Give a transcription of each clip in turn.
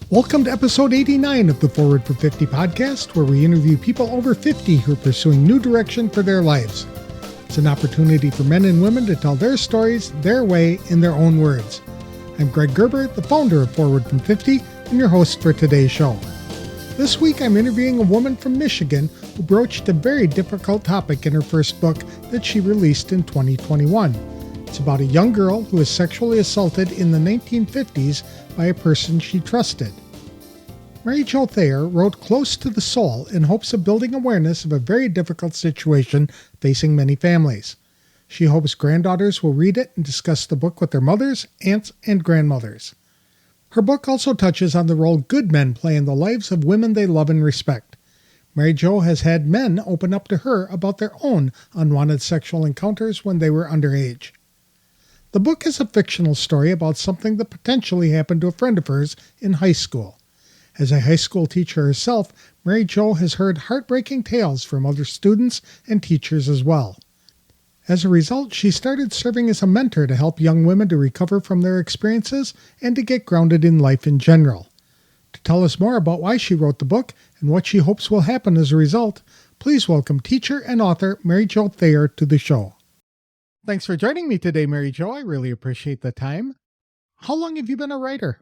Welcome to episode 89 of the Forward for 50 podcast, where we interview people over 50 who are pursuing new direction for their lives. It's an opportunity for men and women to tell their stories, their way, in their own words. I'm Greg Gerber, the founder of Forward from 50, and your host for today's show. This week, I'm interviewing a woman from Michigan who broached a very difficult topic in her first book that she released in 2021. It's about a young girl who was sexually assaulted in the 1950s by a person she trusted. Jo Thayer wrote Close to the Soul in hopes of building awareness of a very difficult situation facing many families. She hopes granddaughters will read it and discuss the book with their mothers, aunts, and grandmothers. Her book also touches on the role good men play in the lives of women they love and respect. Jo has had men open up to her about their own unwanted sexual encounters when they were underage. The book is a fictional story about something that potentially happened to a friend of hers in high school. As a high school teacher herself, Jo has heard heartbreaking tales from other students and teachers as well. As a result, she started serving as a mentor to help young women to recover from their experiences and to get grounded in life in general. To tell us more about why she wrote the book and what she hopes will happen as a result, please welcome teacher and author Jo Thayer to the show. Thanks for joining me today, Jo. I really appreciate the time. How long have you been a writer?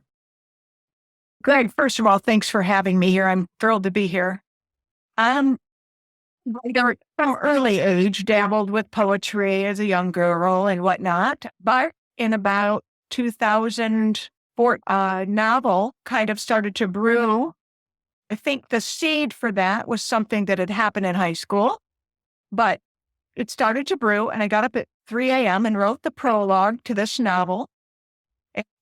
Greg, first of all, thanks for having me here. I'm thrilled to be here. From early age, dabbled with poetry as a young girl and whatnot, but in about 2004, a novel kind of started to brew. I think the seed for that was something that had happened in high school, but it started to brew, and I got up at 3 a.m. and wrote the prologue to this novel,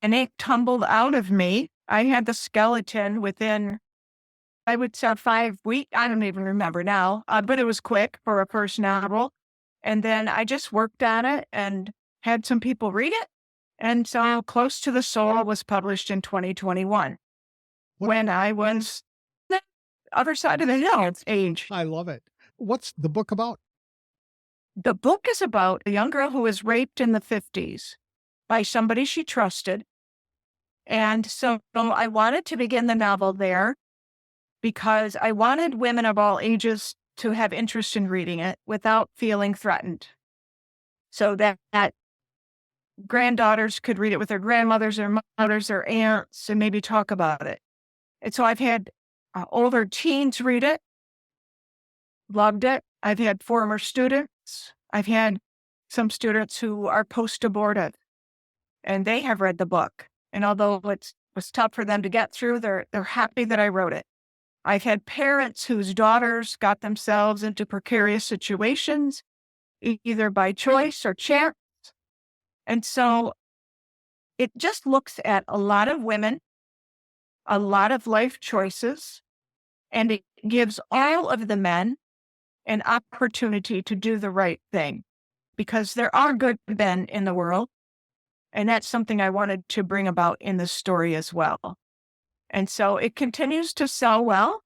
and it tumbled out of me. I had the skeleton within, I would say, 5 weeks. I don't even remember now, but it was quick for a first novel. And then I just worked on it and had some people read it. And so Close to the Soul was published in 2021 when I was the other side of the hill age. I love it. What's the book about? The book is about a young girl who was raped in the 50s by somebody she trusted. And so I wanted to begin the novel there because I wanted women of all ages to have interest in reading it without feeling threatened. So that granddaughters could read it with their grandmothers or mothers or aunts and maybe talk about it. And so I've had older teens read it, loved it. I've had former students. I've had some students who are post-abortive, and they have read the book. And although it was tough for them to get through, they're happy that I wrote it. I've had parents whose daughters got themselves into precarious situations, either by choice or chance. And so it just looks at a lot of women, a lot of life choices, and it gives all of the men an opportunity to do the right thing, because there are good men in the world. And that's something I wanted to bring about in the story as well. And so it continues to sell well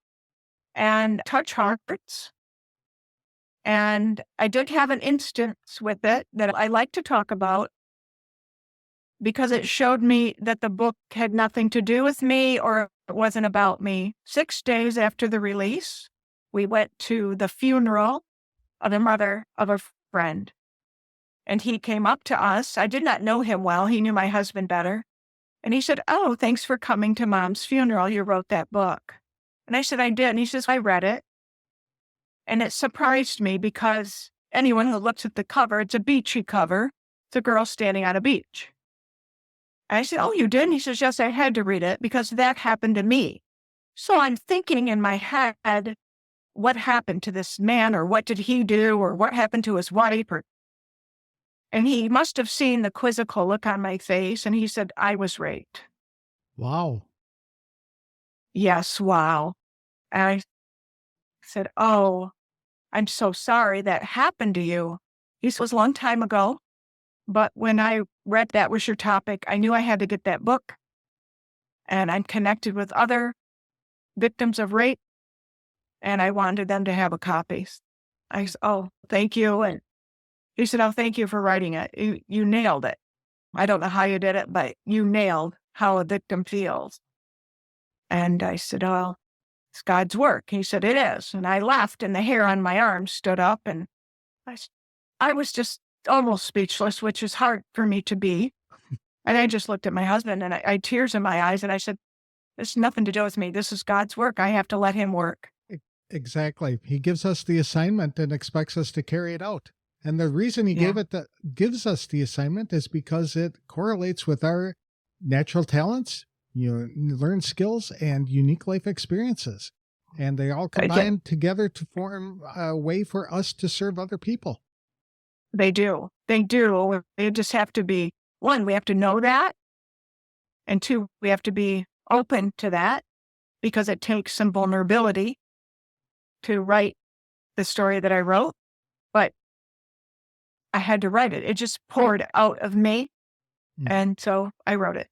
and touch hearts. And I did have an instance with it that I like to talk about because it showed me that the book had nothing to do with me or it wasn't about me. 6 days after the release, we went to the funeral of the mother of a friend. And he came up to us. I did not know him well. He knew my husband better. And he said, "Oh, thanks for coming to Mom's funeral. You wrote that book." And I said, "I did." And he says, "I read it." And it surprised me because anyone who looks at the cover, it's a beachy cover. It's a girl standing on a beach. And I said, "Oh, you did?" And he says, "Yes, I had to read it because that happened to me." So I'm thinking in my head, what happened to this man, or what did he do, or what happened to his wife? And he must have seen the quizzical look on my face, and he said, "I was raped." Wow. Yes, wow. And I said, "Oh, I'm so sorry that happened to you." This was a long time ago, but when I read that was your topic, I knew I had to get that book. And I'm connected with other victims of rape, and I wanted them to have a copy. I said, "Oh, thank you." And he said, "Oh, thank you for writing it. You nailed it. I don't know how you did it, but you nailed how a victim feels." And I said, oh, it's God's work. He said, it is. And I laughed and the hair on my arm stood up and I was just almost speechless, which is hard for me to be. And I just looked at my husband and I had tears in my eyes and I said, this has nothing to do with me. This is God's work. I have to let him work. Exactly. He gives us the assignment and expects us to carry it out. And the reason he gives us the assignment is because it correlates with our natural talents, learn skills and unique life experiences. And they all combine together to form a way for us to serve other people. They do. They do. We just have to be, one, we have to know that. And two, we have to be open to that because it takes some vulnerability to write the story that I wrote. But I had to write it. It just poured out of me. And so I wrote it.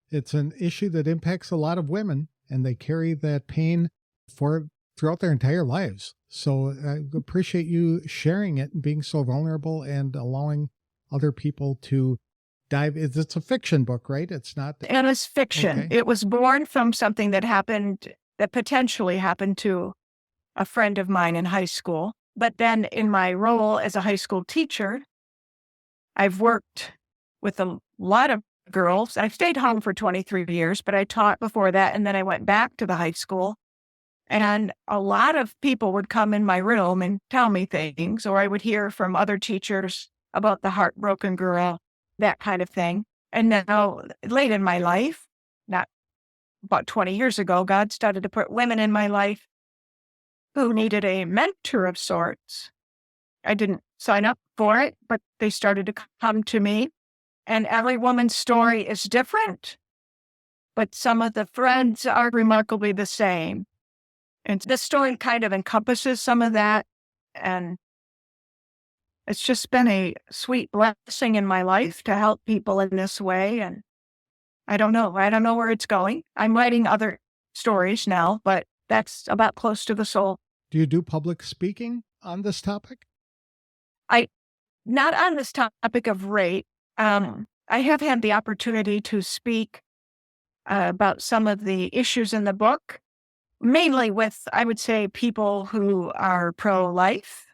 It's an issue that impacts a lot of women, and they carry that pain throughout their entire lives. So I appreciate you sharing it and being so vulnerable and allowing other people to dive. It's a fiction book, right? It's not. It is fiction. Okay. It was born from something that potentially happened to a friend of mine in high school. But then in my role as a high school teacher, I've worked with a lot of girls. I stayed home for 23 years, but I taught before that. And then I went back to the high school. And a lot of people would come in my room and tell me things, or I would hear from other teachers about the heartbroken girl, that kind of thing. And now, late in my life, not about 20 years ago, God started to put women in my life who needed a mentor of sorts. I didn't sign up for it, but they started to come to me. And every woman's story is different, but some of the threads are remarkably the same. And this story kind of encompasses some of that. And it's just been a sweet blessing in my life to help people in this way. And I don't know where it's going. I'm writing other stories now, but that's about close to the soul. Do you do public speaking on this topic? Not on this topic of rape. I have had the opportunity to speak about some of the issues in the book, mainly with, I would say, people who are pro-life,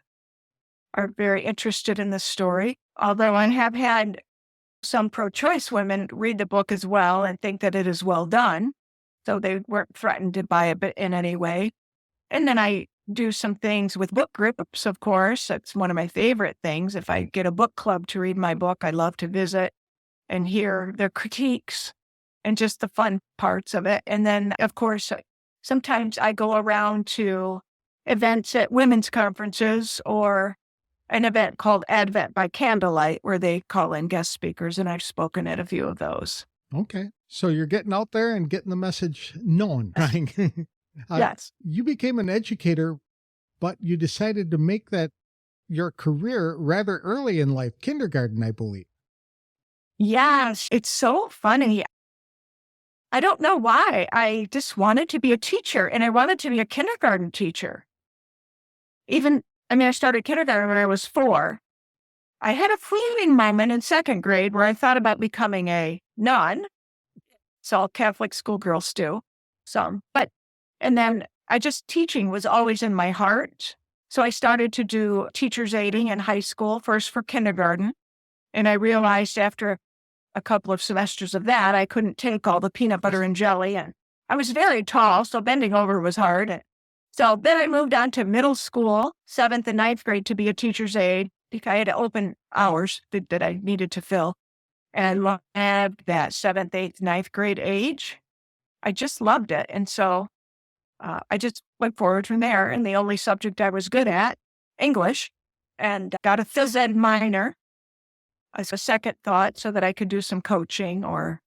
are very interested in this story. Although I have had some pro-choice women read the book as well and think that it is well done. So they weren't threatened to buy it in any way. And then I do some things with book groups, of course. That's one of my favorite things. If I get a book club to read my book, I love to visit and hear their critiques and just the fun parts of it. And then, of course, sometimes I go around to events at women's conferences or an event called Advent by Candlelight, where they call in guest speakers, and I've spoken at a few of those. Okay. So you're getting out there and getting the message known, right? Yes. You became an educator, but you decided to make that your career rather early in life, kindergarten, I believe. Yes. It's so funny. I don't know why. I just wanted to be a teacher, and I wanted to be a kindergarten teacher. I started kindergarten when I was 4. I had a fleeting moment in 2nd grade where I thought about becoming a nun. It's all Catholic schoolgirls do. And then teaching was always in my heart. So I started to do teacher's aiding in high school, first for kindergarten. And I realized after a couple of semesters of that, I couldn't take all the peanut butter and jelly. And I was very tall, so bending over was hard. So then I moved on to middle school, 7th and 9th grade, to be a teacher's aide. I had open hours that I needed to fill. And I loved that 7th, 8th, 9th grade age. I just loved it. And so I just went forward from there. And the only subject I was good at, English, and got a phys ed minor as a second thought so that I could do some coaching or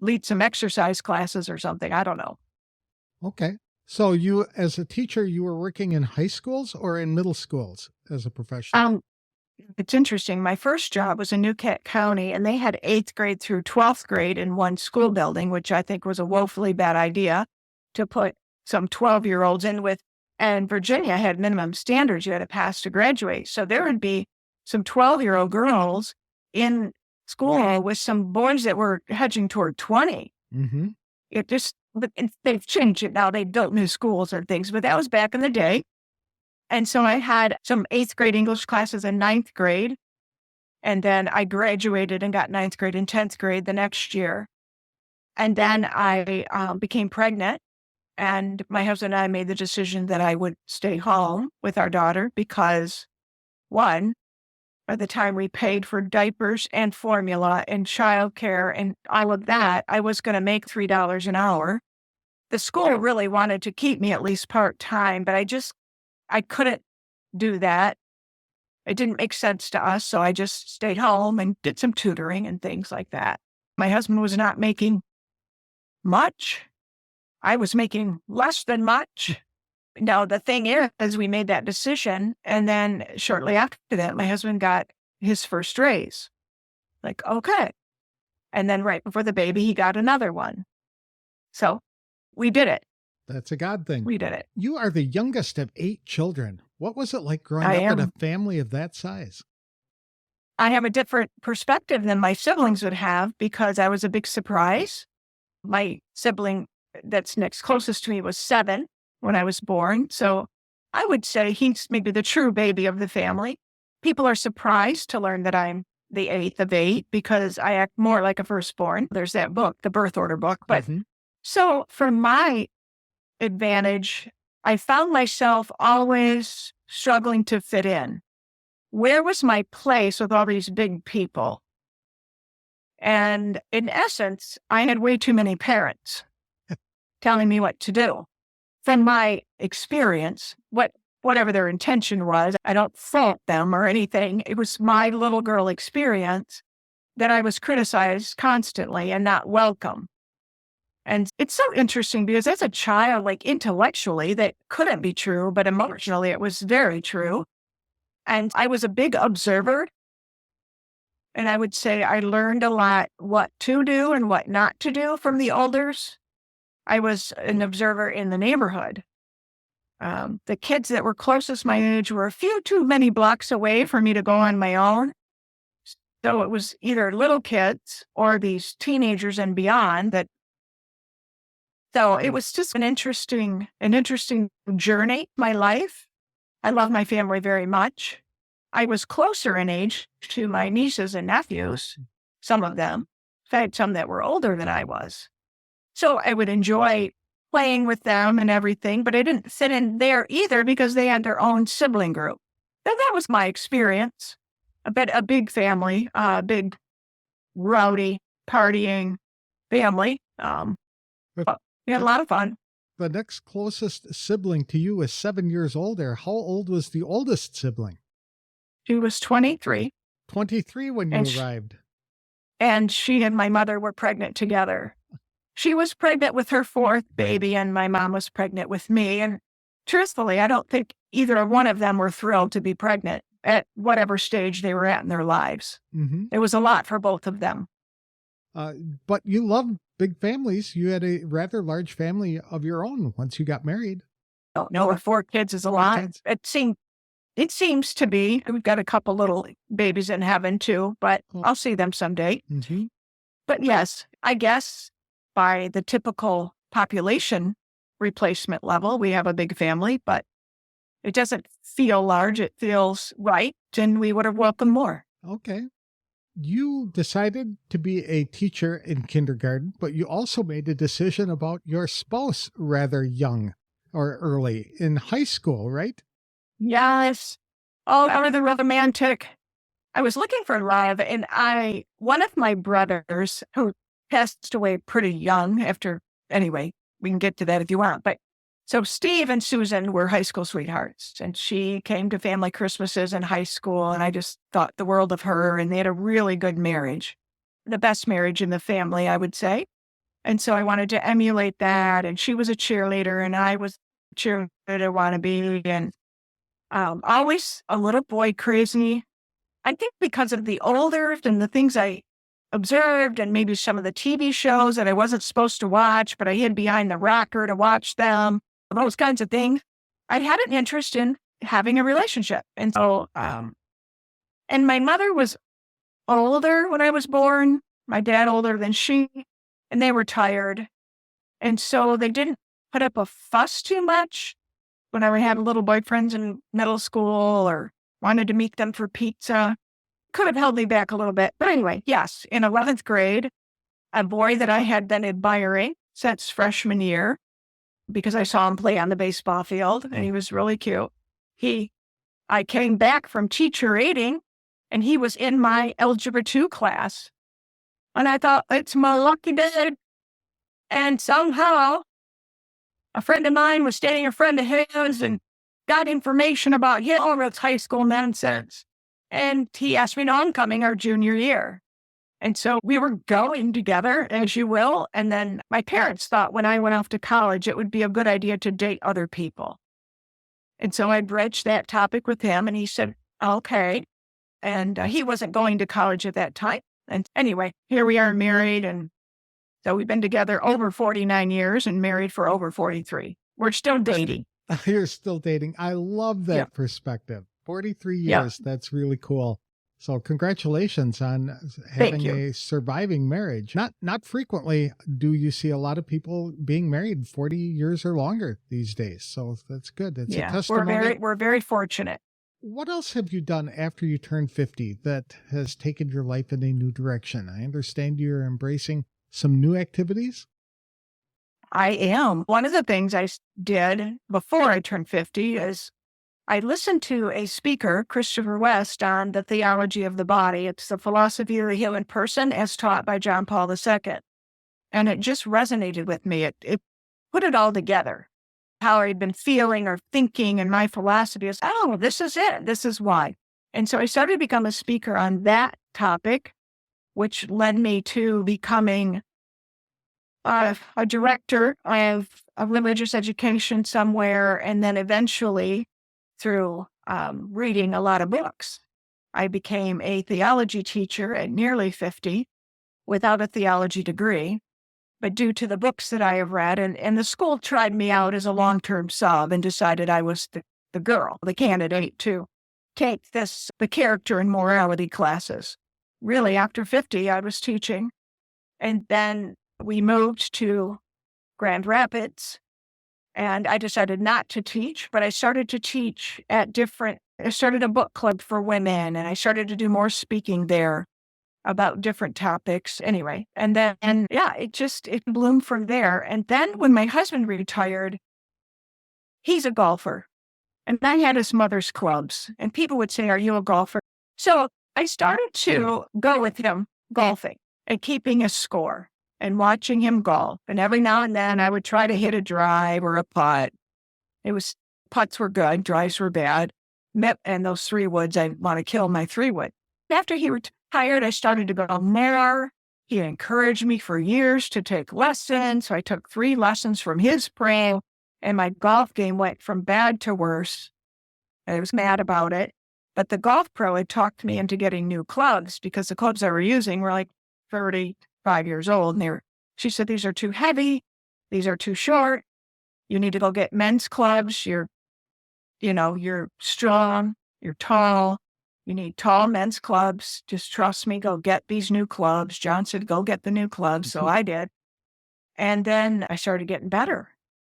lead some exercise classes or something. I don't know. Okay. So you, as a teacher, you were working in high schools or in middle schools as a professional? It's interesting. My first job was in New County, and they had 8th grade through 12th grade in one school building, which I think was a woefully bad idea to put some 12-year-olds in with. And Virginia had minimum standards you had to pass to graduate. So there would be some 12-year-old girls in school with some boys that were hedging toward 20. Mm-hmm. It just but they've changed it now. They built new schools or things, but that was back in the day. And so I had some 8th grade English classes in 9th grade. And then I graduated and got 9th grade and 10th grade the next year. And then I became pregnant. And my husband and I made the decision that I would stay home with our daughter because, one, by the time we paid for diapers and formula and childcare and all of that, I was going to make $3 an hour. The school really wanted to keep me at least part-time, but I couldn't do that. It didn't make sense to us, so I just stayed home and did some tutoring and things like that. My husband was not making much. I was making less than much. Now, the thing is, we made that decision, and then shortly after that, my husband got his first raise. Like, okay. And then right before the baby, he got another one. So we did it. That's a God thing. We did it. You are the youngest of 8 children. What was it like growing up in a family of that size? I have a different perspective than my siblings would have because I was a big surprise. My sibling that's next closest to me was 7 when I was born. So I would say he's maybe the true baby of the family. People are surprised to learn that I'm the 8th of 8 because I act more like a firstborn. There's that book, the birth order book. But so for my advantage, I found myself always struggling to fit in. Where was my place with all these big people? And in essence, I had way too many parents telling me what to do. From my experience, whatever their intention was, I don't fault them or anything. It was my little girl experience that I was criticized constantly and not welcome. And it's so interesting because as a child, like intellectually, that couldn't be true, but emotionally, it was very true. And I was a big observer. And I would say I learned a lot what to do and what not to do from the elders. I was an observer in the neighborhood. The kids that were closest my age were a few too many blocks away for me to go on my own. So it was either little kids or these teenagers and beyond that. So it was just an interesting journey, my life. I love my family very much. I was closer in age to my nieces and nephews, some of them. I had some that were older than I was. So I would enjoy playing with them and everything, but I didn't fit in there either because they had their own sibling group. And that was my experience. A big family, a big rowdy, partying family. We had a lot of fun. The next closest sibling to you is 7 years older. How old was the oldest sibling? She was 23. 23 when you arrived. And she and my mother were pregnant together. She was pregnant with her 4th baby, and my mom was pregnant with me. And truthfully, I don't think either one of them were thrilled to be pregnant at whatever stage they were at in their lives. It was a lot for both of them. But you loved big families. You had a rather large family of your own once you got married. Oh, no, 4 kids is a lot. It seems to be. We've got a couple little babies in heaven too, but I'll see them someday. But yes, I guess by the typical population replacement level, we have a big family, but it doesn't feel large. It feels right, and we would have welcomed more. Okay. You decided to be a teacher in kindergarten, but you also made a decision about your spouse rather young or early in high school, right? Yes. Oh, out of the romantic. I was looking for love, and one of my brothers who passed away pretty young anyway, we can get to that if you want. But so Steve and Susan were high school sweethearts, and she came to family Christmases in high school, and I just thought the world of her, and they had a really good marriage, the best marriage in the family, I would say. And so I wanted to emulate that, and she was a cheerleader, and I was a cheerleader wannabe, and always a little boy crazy. I think because of the older and the things I observed and maybe some of the TV shows that I wasn't supposed to watch, but I hid behind the rocker to watch them, those kinds of things. I had an interest in having a relationship. And so, and my mother was older when I was born, my dad older than she, and they were tired. And so they didn't put up a fuss too much when I had little boyfriends in middle school or wanted to meet them for pizza. Could have held me back a little bit. But anyway, yes, in 11th grade, a boy that I had been admiring since freshman year, because I saw him play on the baseball field and he was really cute. I came back from teacher aiding and he was in my Algebra 2 class. And I thought, it's my lucky day. And somehow a friend of mine was dating a friend of his and got information about him over its high school nonsense. And he asked me to homecoming our junior year. And so we were going together, as you will. And then my parents thought when I went off to college, it would be a good idea to date other people. And so I broached that topic with him and he said, okay. And he wasn't going to college at that time. And anyway, here we are married. And so we've been together over 49 years and married for over 43. We're still dating. You're still dating. I love that perspective. 43 years. That's really cool. So congratulations on having a surviving marriage. Not frequently do you see a lot of people being married 40 years or longer these days. So that's good. That's a testimony. We're very fortunate. What else have you done after you turned 50 that has taken your life in a new direction? I understand you're embracing some new activities. I am. One of the things I did before I turned 50 is I listened to a speaker, Christopher West, on the theology of the body. It's the philosophy of the human person as taught by John Paul II. And it just resonated with me. It put it all together. How I'd been feeling or thinking, and my philosophy is, oh, this is it. This is why. And so I started to become a speaker on that topic, which led me to becoming a director of religious education somewhere, and then eventually through reading a lot of books, I became a theology teacher at nearly 50 without a theology degree. But due to the books that I have read, and the school tried me out as a long-term sub and decided I was the girl, the candidate to take the character and morality classes. Really, after 50, I was teaching. And then we moved to Grand Rapids. And I decided not to teach, but I started to teach I started a book club for women, and I started to do more speaking there about different topics anyway. And then, it bloomed from there. And then when my husband retired, he's a golfer. And I had his mother's clubs, and people would say, are you a golfer? So I started to go with him golfing and keeping a score and watching him golf. And every now and then I would try to hit a drive or a putt. Putts were good, drives were bad. And those 3-woods, I want to kill my 3-wood. After he retired, I started to go more. He encouraged me for years to take lessons. So I took 3 lessons from his pro, and my golf game went from bad to worse. I was mad about it. But the golf pro had talked me into getting new clubs because the clubs I were using were like 35 years old. And she said, these are too heavy. These are too short. You need to go get men's clubs. You're strong. You're tall. You need tall men's clubs. Just trust me. Go get these new clubs. John said, go get the new clubs. So I did. And then I started getting better.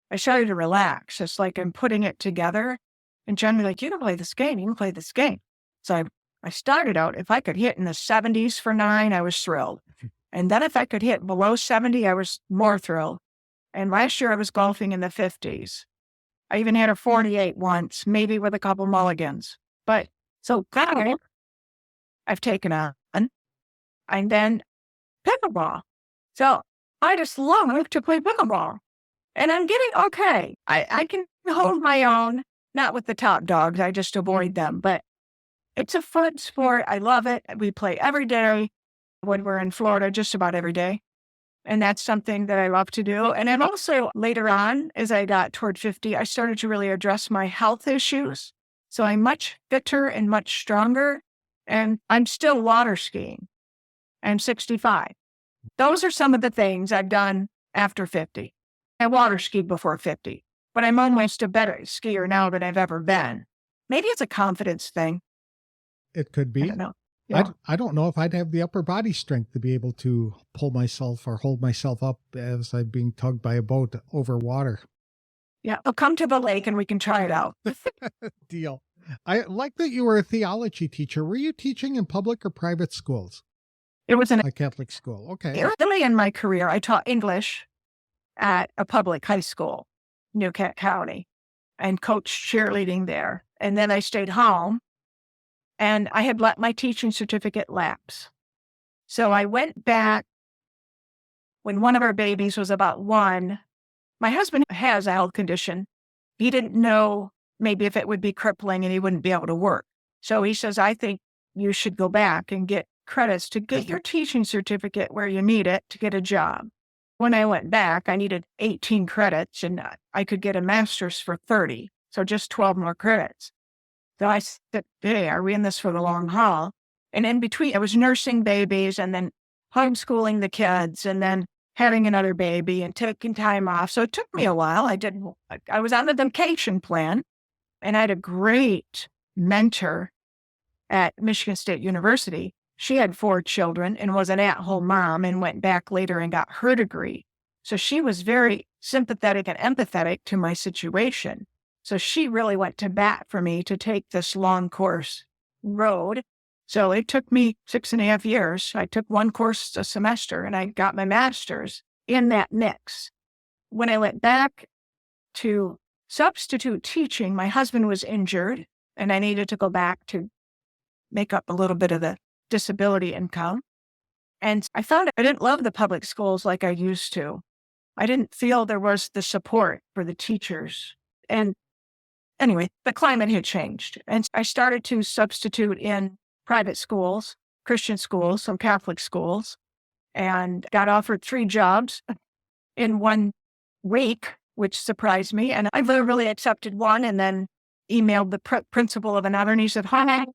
I started to relax. It's like I'm putting it together. And John was like, you can play this game. You can play this game. So I started out, if I could hit in the 70s for 9, I was thrilled. And then if I could hit below 70, I was more thrilled. And last year I was golfing in the 50s. I even had a 48 once, maybe with a couple mulligans. But so golf, I've taken on. And then pickleball. So I just love to play pickleball. And I'm getting okay. I can hold my own, not with the top dogs. I just avoid them. But it's a fun sport. I love it. We play every day when we're in Florida, just about every day. And that's something that I love to do. And then also later on, as I got toward 50, I started to really address my health issues. So I'm much fitter and much stronger. And I'm still water skiing. I'm 65. Those are some of the things I've done after 50. I water skied before 50, but I'm almost a better skier now than I've ever been. Maybe it's a confidence thing. It could be. I don't know. Yeah. I don't know if I'd have the upper body strength to be able to pull myself or hold myself up as I'm being tugged by a boat over water. Yeah. I'll come to the lake and we can try it out. Deal. I like that you were a theology teacher. Were you teaching in public or private schools? It was A Catholic school. Okay. early in my career. I taught English at a public high school, New Kent County, and coached cheerleading there. And then I stayed home and I had let my teaching certificate lapse. So I went back when one of our babies was about 1. My husband has a health condition. He didn't know maybe if it would be crippling and he wouldn't be able to work. So he says, I think you should go back and get credits to get your teaching certificate where you need it to get a job. When I went back, I needed 18 credits and I could get a master's for 30. So just 12 more credits. So I said, hey, are we in this for the long haul? And in between, I was nursing babies and then homeschooling the kids and then having another baby and taking time off. So it took me a while. I was on the vacation plan and I had a great mentor at Michigan State University. She had 4 children and was an at-home mom and went back later and got her degree. So she was very sympathetic and empathetic to my situation. So she really went to bat for me to take this long course road. So it took me 6.5 years. I took 1 course a semester and I got my master's in that mix. When I went back to substitute teaching, my husband was injured and I needed to go back to make up a little bit of the disability income. And I found I didn't love the public schools like I used to. I didn't feel there was the support for the teachers. And anyway, the climate had changed. And I started to substitute in private schools, Christian schools, some Catholic schools, and got offered 3 jobs in 1 week, which surprised me. And I literally accepted one and then emailed the principal of another. And he said, hi,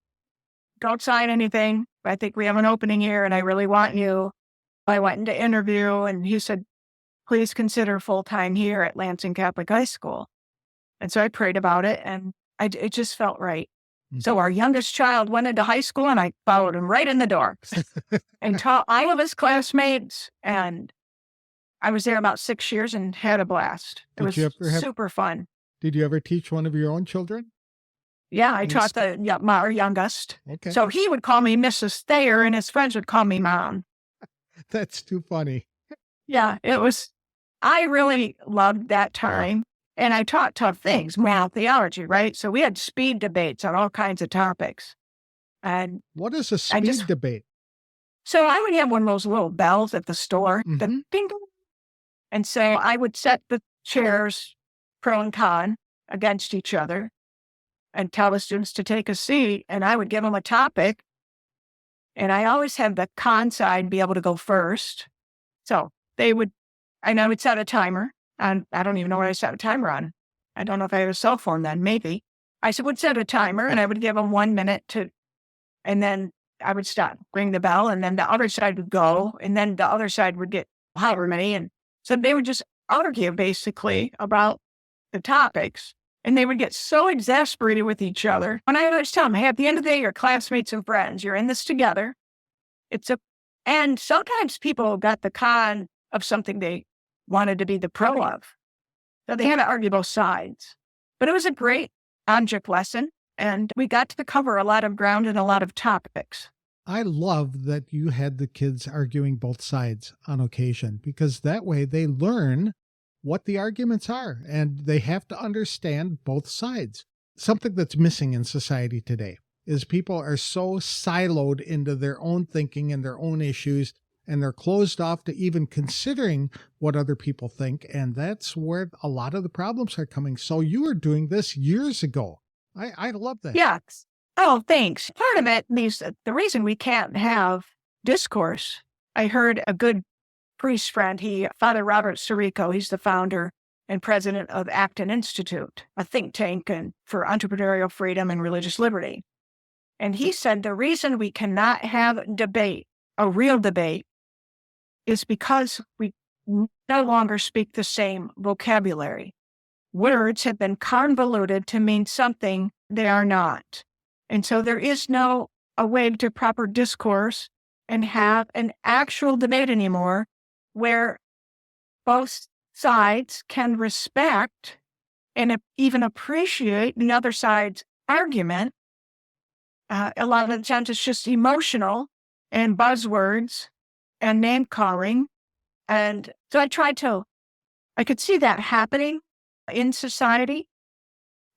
don't sign anything. I think we have an opening here and I really want you. I went into interview and he said, please consider full-time here at Lansing Catholic High School. And so I prayed about it and it just felt right. Mm-hmm. So our youngest child went into high school and I followed him right in the door and taught all of his classmates. And I was there about 6 years and had a blast. It was super fun. Did you ever teach one of your own children? Yeah, I taught our youngest. Okay. So he would call me Mrs. Thayer and his friends would call me Mom. That's too funny. Yeah, I really loved that time. And I taught tough things, theology, right? So we had speed debates on all kinds of topics. And what is a speed debate? So I would have one of those little bells at the store, the ding dong. And so I would set the chairs pro and con against each other and tell the students to take a seat. And I would give them a topic. And I always have the con side be able to go first. So I would set a timer. And I don't even know what I set a timer on. I don't know if I had a cell phone then, maybe. I would set a timer and I would give them 1 minute and then I would stop, ring the bell, and then the other side would go, and then the other side would get however many. And so they would just argue basically about the topics. And they would get so exasperated with each other. And I always tell them, hey, at the end of the day, you're classmates and friends. You're in this together. And sometimes people got the con of something they wanted to be the pro of. So they had to argue both sides. But it was a great object lesson. And we got to cover a lot of ground and a lot of topics. I love that you had the kids arguing both sides on occasion, because that way they learn what the arguments are and they have to understand both sides. Something that's missing in society today is people are so siloed into their own thinking and their own issues, and they're closed off to even considering what other people think. And that's where a lot of the problems are coming. So you were doing this years ago. I love that. Yes. Oh, thanks. Part of it means the reason we can't have discourse. I heard a good priest friend, Father Robert Sirico, he's the founder and president of Acton Institute, a think tank for entrepreneurial freedom and religious liberty. And he said the reason we cannot have debate, a real debate, is because we no longer speak the same vocabulary. Words have been convoluted to mean something they are not. And so there is no a way to proper discourse and have an actual debate anymore where both sides can respect and even appreciate the other side's argument. A lot of the times it's just emotional and buzzwords and name calling. And so I could see that happening in society.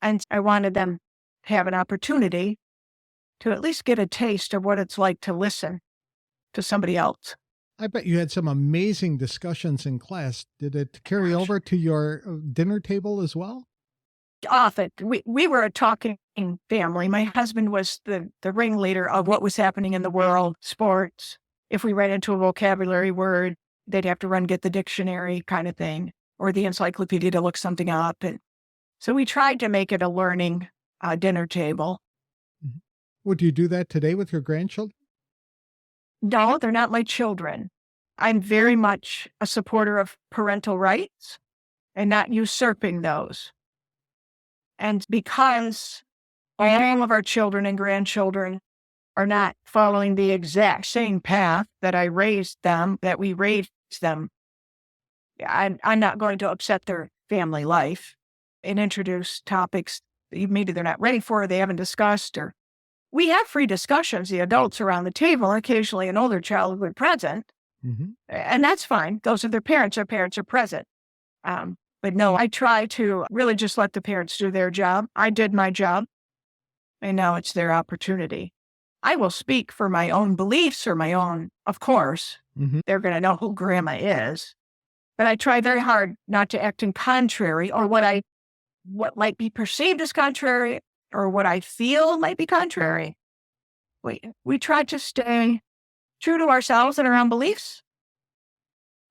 And I wanted them to have an opportunity to at least get a taste of what it's like to listen to somebody else. I bet you had some amazing discussions in class. Did it carry over to your dinner table as well? Often. We were a talking family. My husband was the ringleader of what was happening in the world, sports. If we ran into a vocabulary word, they'd have to run get the dictionary kind of thing, or the encyclopedia to look something up. And so we tried to make it a learning dinner table. Mm-hmm. Would you do that today with your grandchildren? No, they're not my children. I'm very much a supporter of parental rights and not usurping those. And because all of our children and grandchildren are not following the exact same path that we raised them, I'm not going to upset their family life and introduce topics that maybe they're not ready for, or they haven't discussed, or we have free discussions, the adults around the table, occasionally an older child will be present, and that's fine. Those are their parents. Their parents are present. But no, I try to really just let the parents do their job. I did my job, and now it's their opportunity. I will speak for my own beliefs or my own, of course. They're going to know who grandma is. But I try very hard not to act in contrary, or what might be perceived as contrary, or what I feel might be contrary. We try to stay true to ourselves and our own beliefs.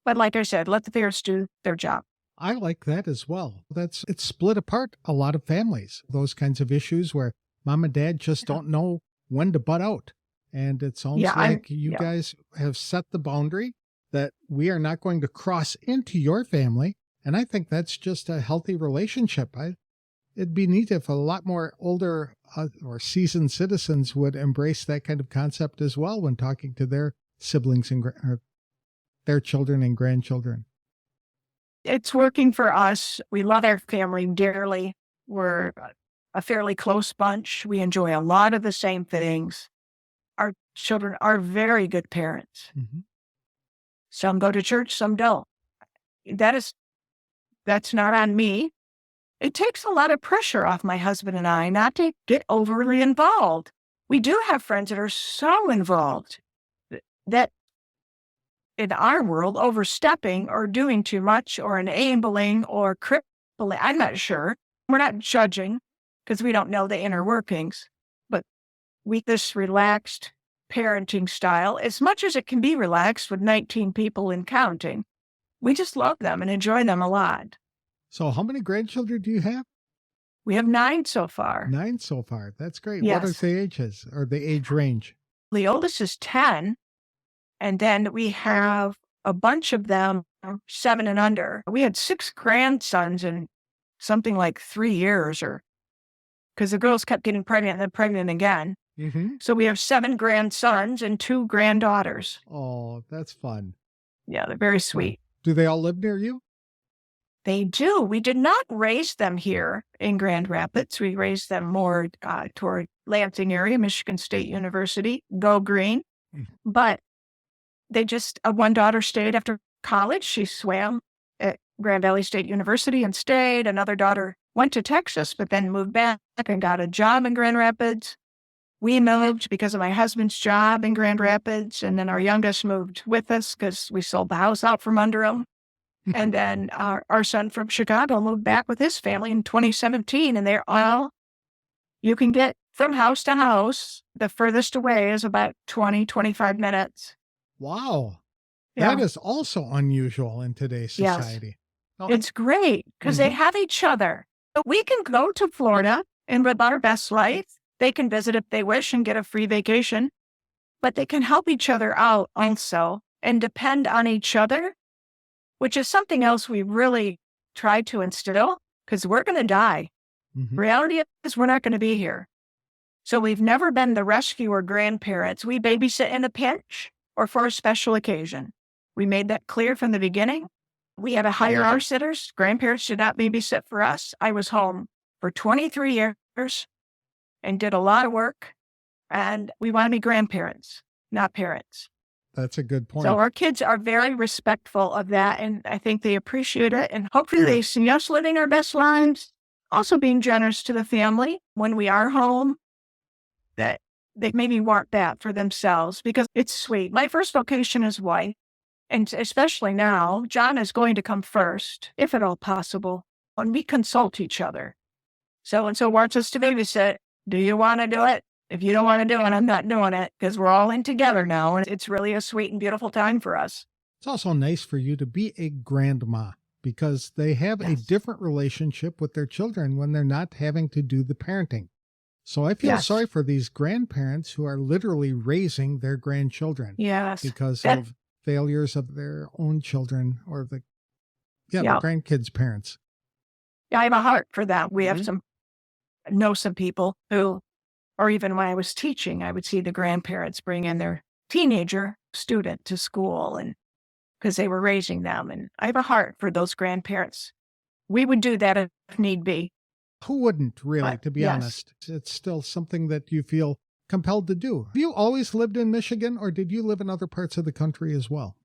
But like I said, let the parents do their job. I like that as well. It's split apart a lot of families, those kinds of issues where mom and dad just don't know when to butt out. And it sounds like you guys have set the boundary that we are not going to cross into your family. And I think that's just a healthy relationship. It'd be neat if a lot more older or seasoned citizens would embrace that kind of concept as well when talking to their siblings and their children and grandchildren. It's working for us. We love our family dearly. We're a fairly close bunch. We enjoy a lot of the same things. Our children are very good parents. Some go to church, some don't. That's not on me. It takes a lot of pressure off my husband and I not to get overly involved. We do have friends that are so involved that in our world, overstepping or doing too much or enabling or crippling, I'm not sure. We're not judging because we don't know the inner workings, but this relaxed parenting style, as much as it can be relaxed with 19 people and counting, we just love them and enjoy them a lot. So how many grandchildren do you have? We have 9 so far. 9 so far. That's great. Yes. What are the ages or the age range? The oldest is 10. And then we have a bunch of them, 7 and under. We had 6 grandsons in something like 3 years, because the girls kept getting pregnant and then pregnant again. So we have 7 grandsons and 2 granddaughters. Oh, that's fun. Yeah, they're very sweet. Do they all live near you? They do. We did not raise them here in Grand Rapids. We raised them more toward Lansing area, Michigan State University, Go Green. But they one daughter stayed after college. She swam at Grand Valley State University and stayed. Another daughter went to Texas, but then moved back and got a job in Grand Rapids. We moved because of my husband's job in Grand Rapids. And then our youngest moved with us because we sold the house out from under him. And then our son from Chicago moved back with his family in 2017. And they're all, you can get from house to house. The furthest away is about 20, 25 minutes. Wow. That is also unusual in today's society. Yes. It's great because they have each other. We can go to Florida and live our best life. They can visit if they wish and get a free vacation, but they can help each other out also and depend on each other, which is something else we really try to instill because we're going to die. Reality is we're not going to be here. So we've never been the rescuer grandparents. We babysit in a pinch or for a special occasion. We made that clear from the beginning. We had to hire our sitters. Grandparents did not babysit for us. I was home for 23 years and did a lot of work. And we want to be grandparents, not parents. That's a good point. So our kids are very respectful of that. And I think they appreciate it. And hopefully they see us living our best lives, also being generous to the family when we are home, that they maybe want that for themselves because it's sweet. My first vocation is wife. And especially now, John is going to come first, if at all possible, and we consult each other. So-and-so wants us to babysit. Do you want to do it? If you don't want to do it, I'm not doing it because we're all in together now. And it's really a sweet and beautiful time for us. It's also nice for you to be a grandma because they have a different relationship with their children when they're not having to do the parenting. So I feel sorry for these grandparents who are literally raising their grandchildren. Yes. Because of failures of their own children or the grandkids' parents. Yeah, I have a heart for that. We have know some people who, or even when I was teaching, I would see the grandparents bring in their teenager student to school and because they were raising them. And I have a heart for those grandparents. We would do that if need be. Who wouldn't really, to be honest? It's still something that you feel compelled to do. Have you always lived in Michigan or did you live in other parts of the country as well?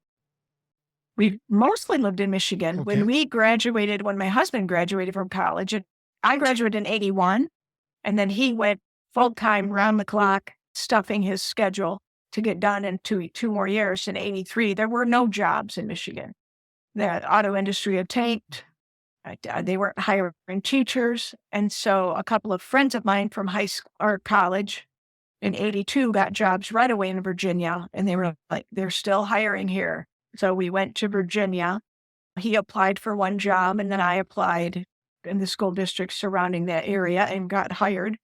We mostly lived in Michigan. Okay. When my husband graduated from college, I graduated in 1981, and then he went full-time, round-the-clock, stuffing his schedule to get done in two more years. In 1983, there were no jobs in Michigan. The auto industry had tanked. They weren't hiring teachers. And so a couple of friends of mine from high school or college in 1982 got jobs right away in Virginia. And they were like, they're still hiring here. So we went to Virginia. He applied for one job, and then I applied in the school district surrounding that area and got hired.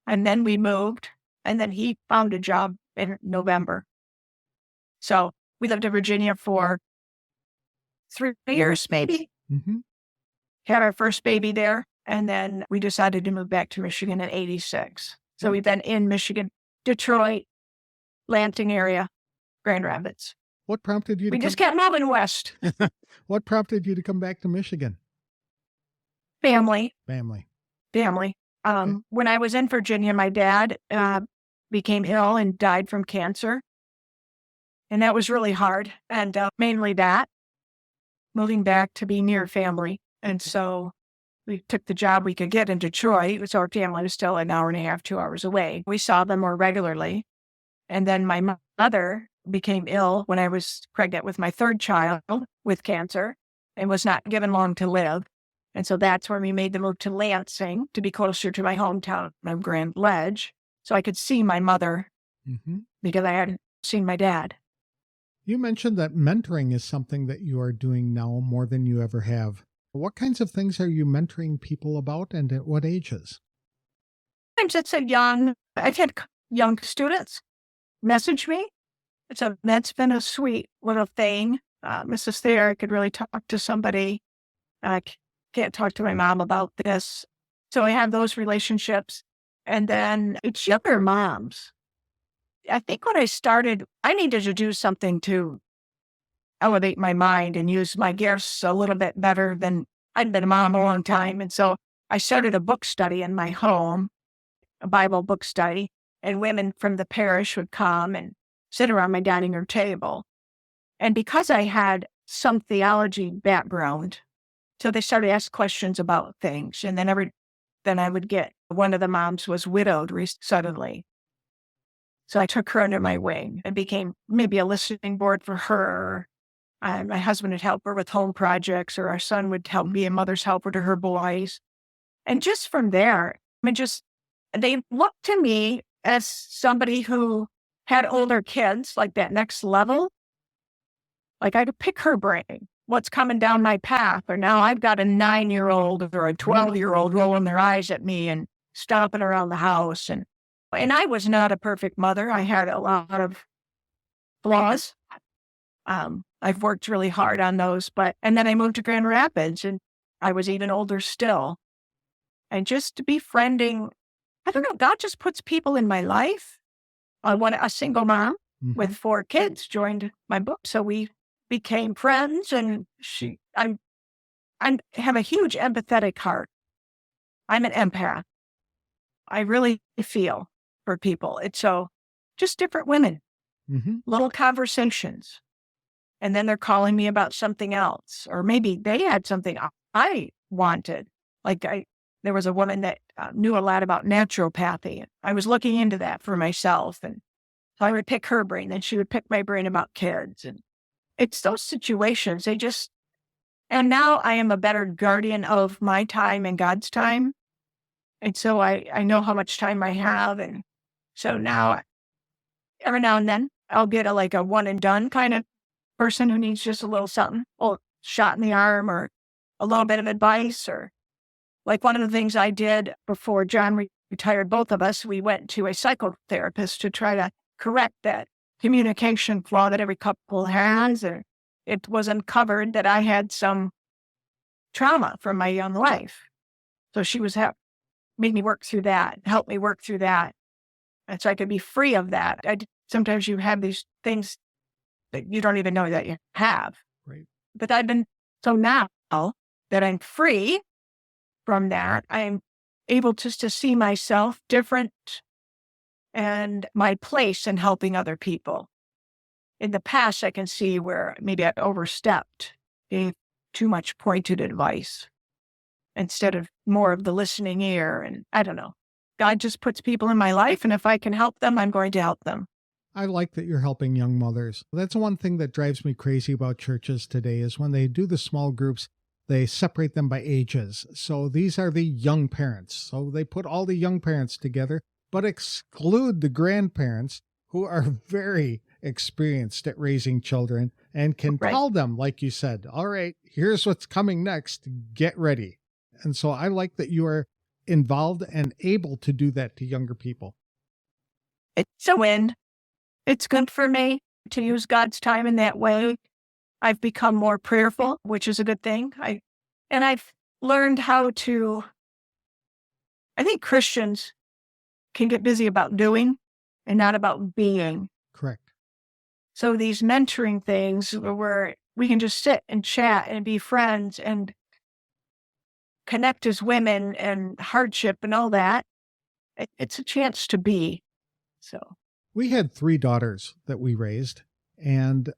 And then we moved, and then he found a job in November. So we lived in Virginia for 3 years, maybe. Mm-hmm. Had our first baby there, and then we decided to move back to Michigan in 1986. So we've been in Michigan, Detroit, Lansing area, Grand Rapids. What prompted you to just kept moving west. What prompted you to come back to Michigan? Family. Okay. When I was in Virginia, my dad became ill and died from cancer. And that was really hard. And mainly that, moving back to be near family. And so we took the job we could get in Detroit. So our family was still an hour and a half, 2 hours away. We saw them more regularly. And then my mother became ill when I was pregnant with my third child with cancer and was not given long to live. And so that's when we made the move to Lansing to be closer to my hometown of Grand Ledge so I could see my mother because I hadn't seen my dad. You mentioned that mentoring is something that you are doing now more than you ever have. What kinds of things are you mentoring people about and at what ages? I've had young students message me. So that's been a sweet little thing. Mrs. Thayer, I could really talk to somebody. I can't talk to my mom about this. So I have those relationships. And then it's younger moms. I think when I started, I needed to do something to elevate my mind and use my gifts a little bit better than I'd been a mom a long time. And so I started a book study in my home, a Bible book study, and women from the parish would come and sit around my dining room table. And because I had some theology background, so they started to ask questions about things. And then I would get, one of the moms was widowed suddenly. So I took her under my wing and became maybe a listening board for her. My husband would help her with home projects, or our son would help be a mother's helper to her boys. And just from there, they looked to me as somebody who had older kids, like that next level. Like I could pick her brain, what's coming down my path. Or now I've got a 9-year-old or a 12-year-old rolling their eyes at me and stomping around the house. And I was not a perfect mother. I had a lot of flaws. I've worked really hard on those, and then I moved to Grand Rapids and I was even older still. And just befriending I don't know. God just puts people in my life. A single mom with 4 kids joined my book. So we became friends, and I have a huge empathetic heart. I'm an empath. I really feel for people. It's so just different women, little conversations. And then they're calling me about something else, or maybe they had something I wanted. There was a woman that knew a lot about naturopathy. I was looking into that for myself. And so I would pick her brain, and she would pick my brain about kids. And it's those situations. And now I am a better guardian of my time and God's time. And so I know how much time I have. And so now, every now and then, I'll get a one and done kind of person who needs just a little something, a shot in the arm, or a little bit of advice. Or like one of the things I did before John retired both of us, we went to a psychotherapist to try to correct that communication flaw that every couple has. Or it was uncovered that I had some trauma from my young life. So she was made me work through that, helped me work through that. And so I could be free of that. Sometimes you have these things that you don't even know that you have. Right. But so now that I'm free from that, I'm able to see myself different and my place in helping other people. In the past, I can see where maybe I overstepped, gave too much pointed advice instead of more of the listening ear. And I don't know. God just puts people in my life, and if I can help them, I'm going to help them. I like that you're helping young mothers. That's one thing that drives me crazy about churches today is when they do the small groups, they separate them by ages. So these are the young parents. So they put all the young parents together, but exclude the grandparents who are very experienced at raising children and can tell them, like you said, all right, here's what's coming next. Get ready. And so I like that you are involved and able to do that to younger people. It's a win. It's good for me to use God's time in that way. I've become more prayerful, which is a good thing. I've learned how to, I think Christians can get busy about doing and not about being. Correct. So these mentoring things where we can just sit and chat and be friends and connect as women and hardship and all that, it's a chance to be. So we had 3 daughters that we raised, and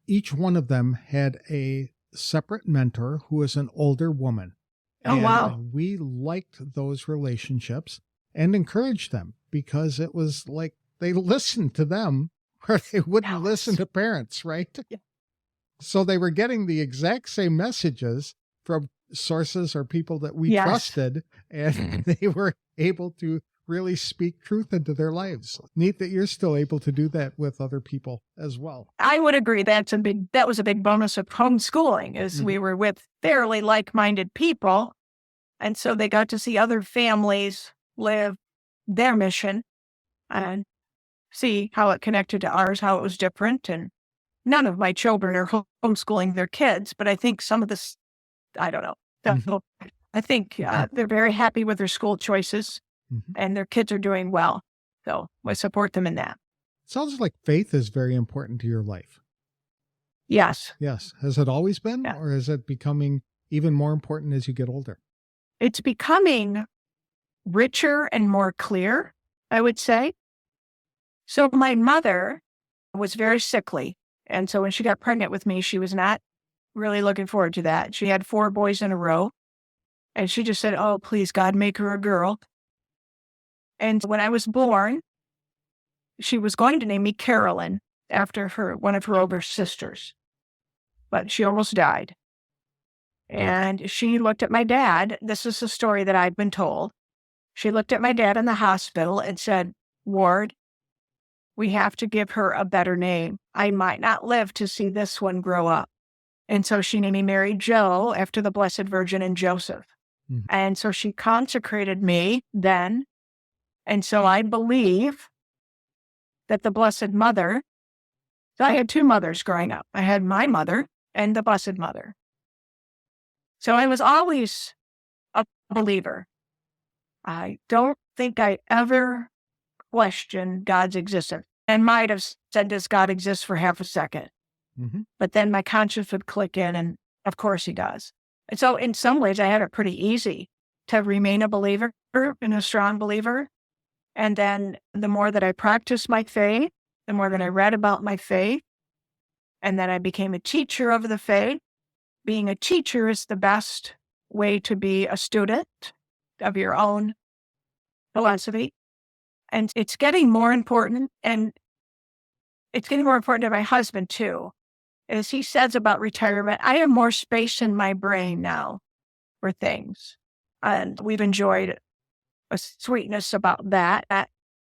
each one of them had a separate mentor who was an older woman. Oh, wow. We liked those relationships and encouraged them because it was like they listened to them where they wouldn't listen to parents, right? Yeah. So they were getting the exact same messages from sources or people that we trusted, and they were able to really speak truth into their lives. Neat that you're still able to do that with other people as well. I would agree. That was a big bonus of homeschooling, is we were with fairly like-minded people. And so they got to see other families live their mission and see how it connected to ours, how it was different. And none of my children are homeschooling their kids, but I think some of this, I don't know. So I think they're very happy with their school choices. And their kids are doing well. So I support them in that. Sounds like faith is very important to your life. Yes. Yes. Has it always been, Yeah. or is it becoming even more important as you get older? It's becoming richer and more clear, I would say. So my mother was very sickly. And so when she got pregnant with me, she was not really looking forward to that. She had 4 boys in a row. And she just said, oh, please, God, make her a girl. And when I was born, she was going to name me Carolyn after one of her older sisters, but she almost died. And she looked at my dad. This is the story that I've been told. She looked at my dad in the hospital and said, Ward, we have to give her a better name. I might not live to see this one grow up. And so she named me Mary Jo after the Blessed Virgin and Joseph. And so she consecrated me then. And so I believe that the Blessed Mother, so I had 2 mothers growing up. I had my mother and the Blessed Mother. So I was always a believer. I don't think I ever questioned God's existence. I might have said, does God exist for half a second? Mm-hmm. But then my conscience would click in, and of course he does. And so in some ways, I had it pretty easy to remain a believer and a strong believer. And then the more that I practiced my faith, the more that I read about my faith, and then I became a teacher of the faith. Being a teacher is the best way to be a student of your own philosophy. And it's getting more important, and it's getting more important to my husband too. As he says about retirement, I have more space in my brain now for things. And we've enjoyed a sweetness about that.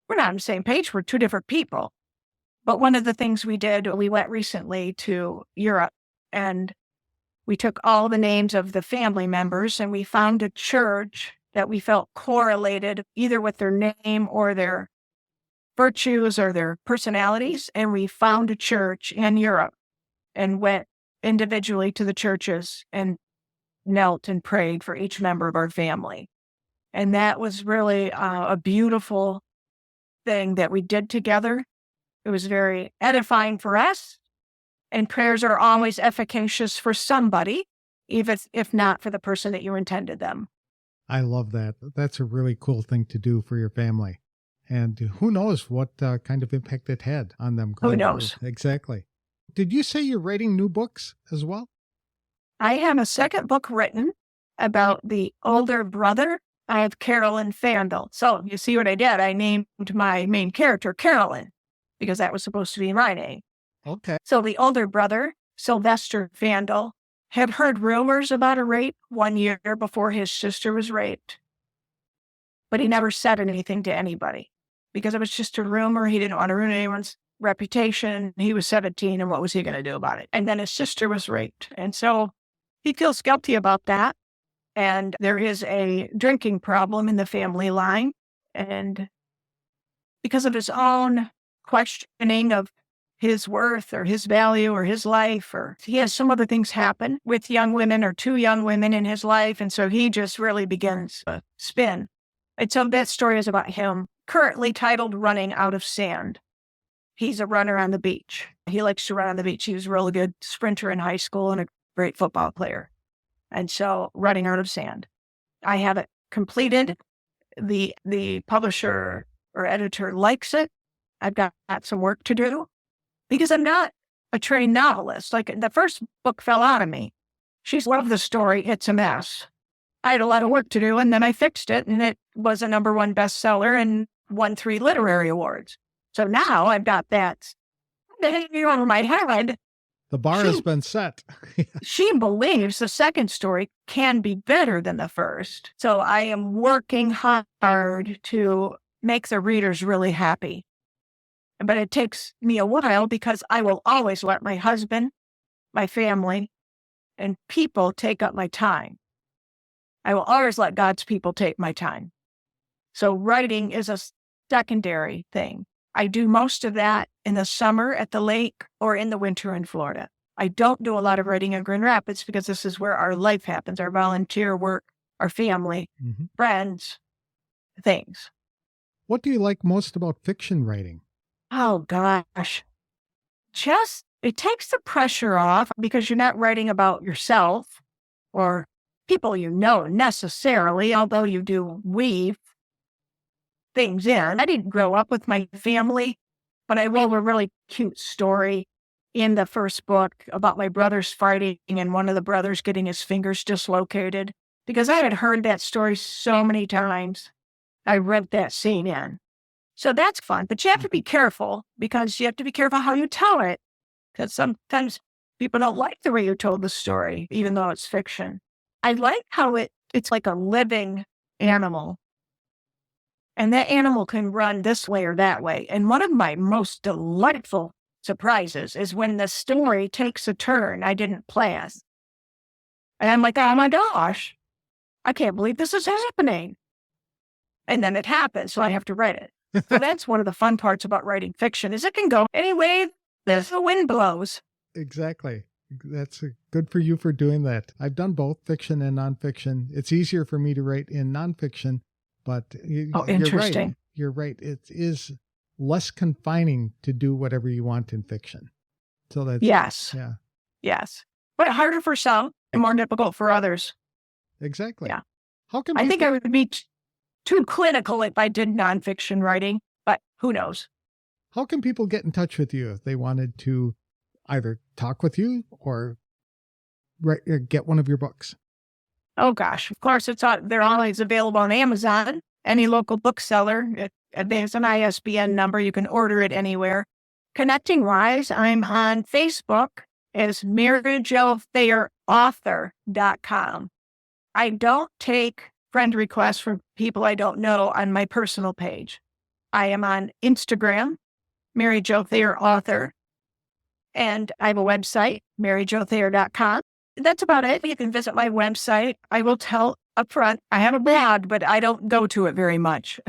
We're not on the same page. We're two different people. But one of the things we did, we went recently to Europe, and we took all the names of the family members, and we found a church that we felt correlated either with their name or their virtues or their personalities. And we found a church in Europe and went individually to the churches and knelt and prayed for each member of our family. And that was really a beautiful thing that we did together. It was very edifying for us. And prayers are always efficacious for somebody, even if not for the person that you intended them. I love that. That's a really cool thing to do for your family. And who knows what kind of impact it had on them. Who knows? Exactly. Did you say you're writing new books as well? I have a second book written about the older brother of Carolyn Fandel. So you see what I did? I named my main character Carolyn because that was supposed to be my name. Okay. So the older brother, Sylvester Fandel, had heard rumors about a rape 1 year before his sister was raped. But he never said anything to anybody because it was just a rumor. He didn't want to ruin anyone's reputation. He was 17, and what was he going to do about it? And then his sister was raped. And so he feels guilty about that. And there is a drinking problem in the family line. And because of his own questioning of his worth or his value or his life, or he has some other things happen with young women or two young women in his life. And so he just really begins to spin. And so that story is about him, currently titled Running Out of Sand. He's a runner on the beach. He likes to run on the beach. He was a really good sprinter in high school and a great football player. And so Running Out of Sand. I have it completed. The publisher or editor likes it. I've got some work to do because I'm not a trained novelist. Like the first book fell out of me. She loved the story. It's a mess. I had a lot of work to do, and then I fixed it, and it was a #1 bestseller and won 3 literary awards. So now I've got that hanging over my head. The bar has been set. She believes the second story can be better than the first. So I am working hard to make the readers really happy. But it takes me a while because I will always let my husband, my family, and people take up my time. I will always let God's people take my time. So writing is a secondary thing. I do most of that in the summer at the lake or in the winter in Florida. I don't do a lot of writing in Grand Rapids because this is where our life happens, our volunteer work, our family, friends, things. What do you like most about fiction writing? Oh, gosh. It takes the pressure off because you're not writing about yourself or people you know necessarily, although you do weave things in. I didn't grow up with my family, but I wrote a really cute story in the first book about my brothers fighting and one of the brothers getting his fingers dislocated because I had heard that story so many times. I read that scene in. So that's fun, but you have to be careful because you have to be careful how you tell it because sometimes people don't like the way you told the story, even though it's fiction. I like how it's like a living animal. And that animal can run this way or that way. And one of my most delightful surprises is when the story takes a turn I didn't plan. And I'm like, oh my gosh, I can't believe this is happening. And then it happens, so I have to write it. So that's one of the fun parts about writing fiction is it can go any way the wind blows. Exactly. That's good for you for doing that. I've done both fiction and nonfiction. It's easier for me to write in nonfiction, But interesting. You're right. It is less confining to do whatever you want in fiction. So that's, yes. Yeah, Yes. But harder for some and more difficult for others. exactly. Yeah. How can I think I would be too clinical if I did nonfiction writing, but who knows? How can people get in touch with you if they wanted to either talk with you or get one of your books? Oh gosh, of course they're always available on Amazon, any local bookseller. There's an ISBN number. You can order it anywhere. Connecting wise, I'm on Facebook as MaryJoThayerAuthor.com. I don't take friend requests from people I don't know on my personal page. I am on Instagram, Mary Jo Thayer Author, and I have a website, MaryJoThayer.com. That's about it. You can visit my website. I will tell up front, I have a blog, but I don't go to it very much.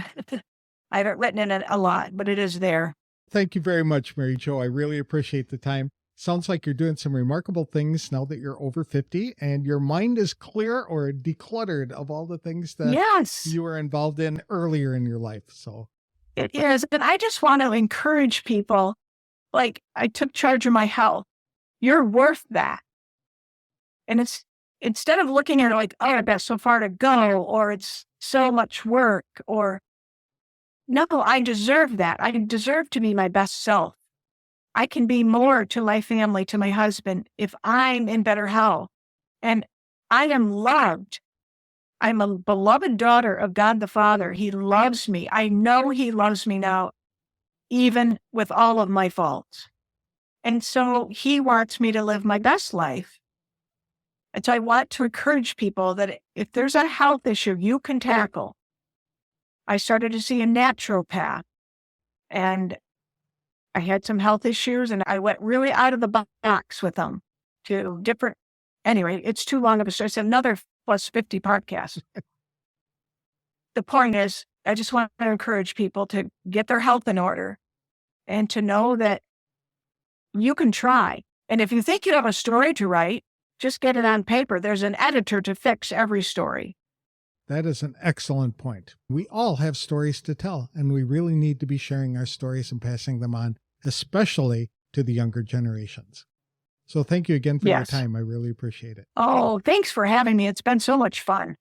I haven't written in it a lot, but it is there. Thank you very much, Mary Jo. I really appreciate the time. Sounds like you're doing some remarkable things now that you're over 50 and your mind is clear or decluttered of all the things that you were involved in earlier in your life. So it is. And I just want to encourage people, like I took charge of my health. You're worth that. And it's instead of looking at it like, oh, I've got so far to go, or it's so much work, or no, I deserve that. I deserve to be my best self. I can be more to my family, to my husband, if I'm in better health. And I am loved. I'm a beloved daughter of God the Father. He loves me. I know He loves me now, even with all of my faults. And so He wants me to live my best life. And so I want to encourage people that if there's a health issue you can tackle, I started to see a naturopath, and I had some health issues, and I went really out of the box with them to different. Anyway, it's too long of a story. It's another plus 50 podcast. The point is, I just want to encourage people to get their health in order and to know that you can try. And if you think you have a story to write, just get it on paper. There's an editor to fix every story. That is an excellent point. We all have stories to tell, and we really need to be sharing our stories and passing them on, especially to the younger generations. So thank you again for your time. I really appreciate it. Oh, thanks for having me. It's been so much fun.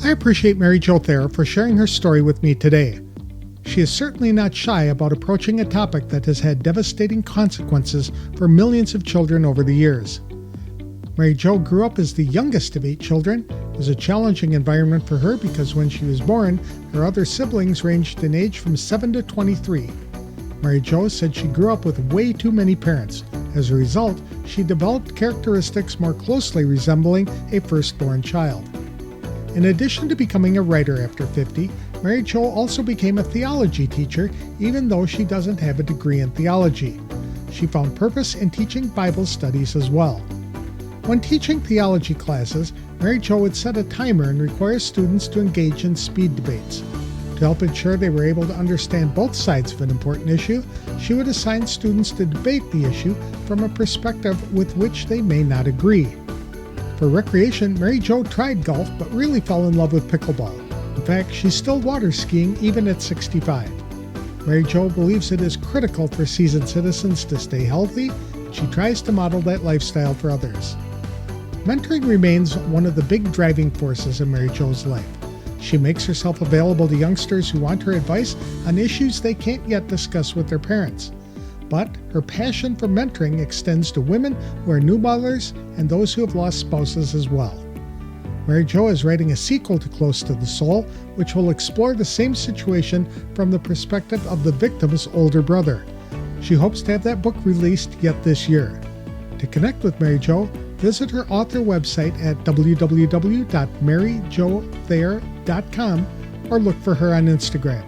I appreciate Mary Jo Thayer for sharing her story with me today. She is certainly not shy about approaching a topic that has had devastating consequences for millions of children over the years. Mary Jo grew up as the youngest of 8 children. It was a challenging environment for her because when she was born, her other siblings ranged in age from 7 to 23. Mary Jo said she grew up with way too many parents. As a result, she developed characteristics more closely resembling a firstborn child. In addition to becoming a writer after 50, Mary Jo also became a theology teacher, even though she doesn't have a degree in theology. She found purpose in teaching Bible studies as well. When teaching theology classes, Mary Jo would set a timer and require students to engage in speed debates. To help ensure they were able to understand both sides of an important issue, she would assign students to debate the issue from a perspective with which they may not agree. For recreation, Mary Jo tried golf but really fell in love with pickleball. In fact, she's still water skiing even at 65. Mary Jo believes it is critical for seasoned citizens to stay healthy, and she tries to model that lifestyle for others. Mentoring remains one of the big driving forces in Mary Jo's life. She makes herself available to youngsters who want her advice on issues they can't yet discuss with their parents. But her passion for mentoring extends to women who are new mothers and those who have lost spouses as well. Mary Jo is writing a sequel to Close to the Soul, which will explore the same situation from the perspective of the victim's older brother. She hopes to have that book released yet this year. To connect with Mary Jo, visit her author website at www.maryjothayer.com or look for her on Instagram.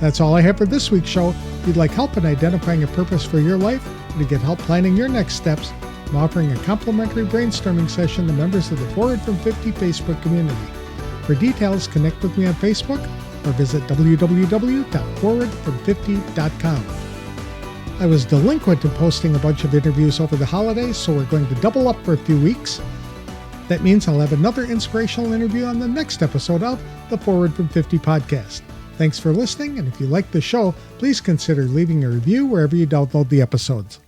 That's all I have for this week's show. If you'd like help in identifying a purpose for your life and to get help planning your next steps, I'm offering a complimentary brainstorming session to members of the Forward from 50 Facebook community. For details, connect with me on Facebook or visit www.forwardfrom50.com. I was delinquent in posting a bunch of interviews over the holidays, so we're going to double up for a few weeks. That means I'll have another inspirational interview on the next episode of the Forward from 50 podcast. Thanks for listening, and if you like the show, please consider leaving a review wherever you download the episodes.